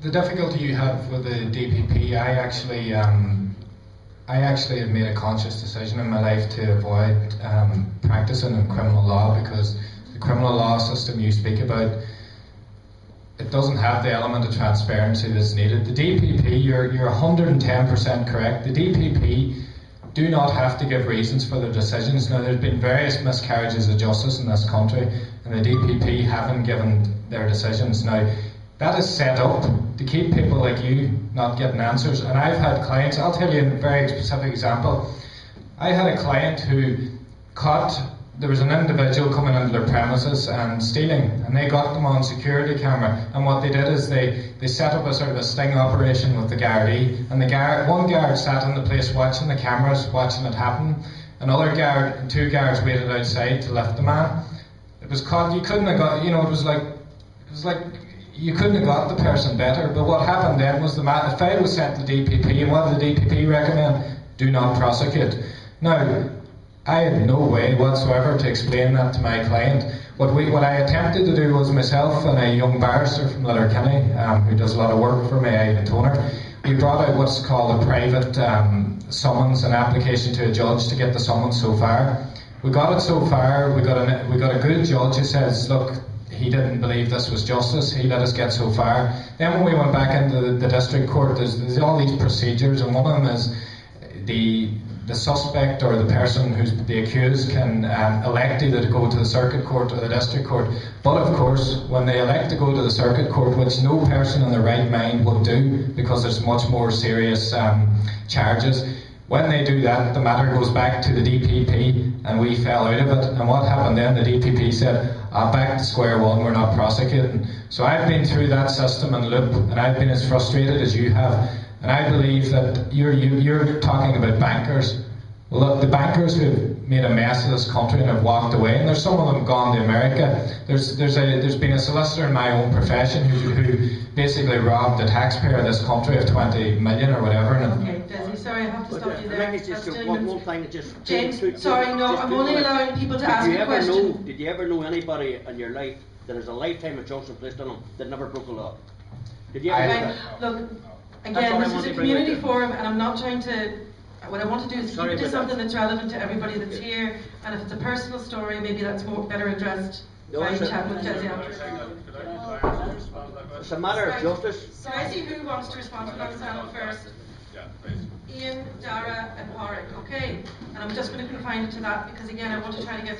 the difficulty you have with the DPP, I actually have made a conscious decision in my life to avoid practicing in criminal law, because the criminal law system you speak about, it doesn't have the element of transparency that's needed. The DPP, you're 110% correct. The DPP do not have to give reasons for their decisions. Now, there's been various miscarriages of justice in this country, and the DPP haven't given their decisions. Now, that is set up to keep people like you not getting answers. And I've had clients, I'll tell you a very specific example. I had a client who caught, there was an individual coming into their premises and stealing, and they got them on security camera. And what they did is they set up a sort of a sting operation with the Gardaí, and one guard sat in the place watching the cameras, watching it happen. Another guard and two guards waited outside to lift the man. It was caught. You couldn't have got, it was like you couldn't have got the person better. But what happened then was the file was sent to the DPP, and what did the DPP recommend? Do not prosecute. Now, I had no way whatsoever to explain that to my client. What I attempted to do was, myself and a young barrister from Letterkenny, who does a lot of work for me, Ivan Toner, we brought out what's called a private summons, an application to a judge to get the summons so far. We got it so far. We got a good judge who says, look, he didn't believe this was justice. He let us get so far. Then when we went back into the district court, there's all these procedures, and one of them is the suspect or the person who's the accused can elect either to go to the circuit court or the district court. But of course, when they elect to go to the circuit court, which no person in their right mind would do because there's much more serious charges, when they do that, the matter goes back to the DPP, and we fell out of it. And what happened then? The DPP said, back to square one, we're not prosecuting. So I've been through that system and loop, and I've been as frustrated as you have. And I believe that you're talking about bankers. Well, look, the bankers who've made a mess of this country and have walked away, and there's some of them gone to America. There's been a solicitor in my own profession who basically robbed the taxpayer of this country of 20 million or whatever. Okay, Desi, sorry, I have to stop you there. James, sorry, no, I'm only allowing people to ask a question. Did you ever know anybody in your life that has a lifetime injunction placed on them that never broke a law? Did you ever know that? Look, again, this is a community forum, and I'm not trying to. What I want to do is keep it to something that's relevant to everybody that's here. And if it's a personal story, maybe that's better addressed by chat with Desi after. It's a matter of justice. So I see who wants to respond to that panel first. Yeah, please. Ian, Dara, and Pádraig. Okay, and I'm just going to confine it to that because again, I want to try to get.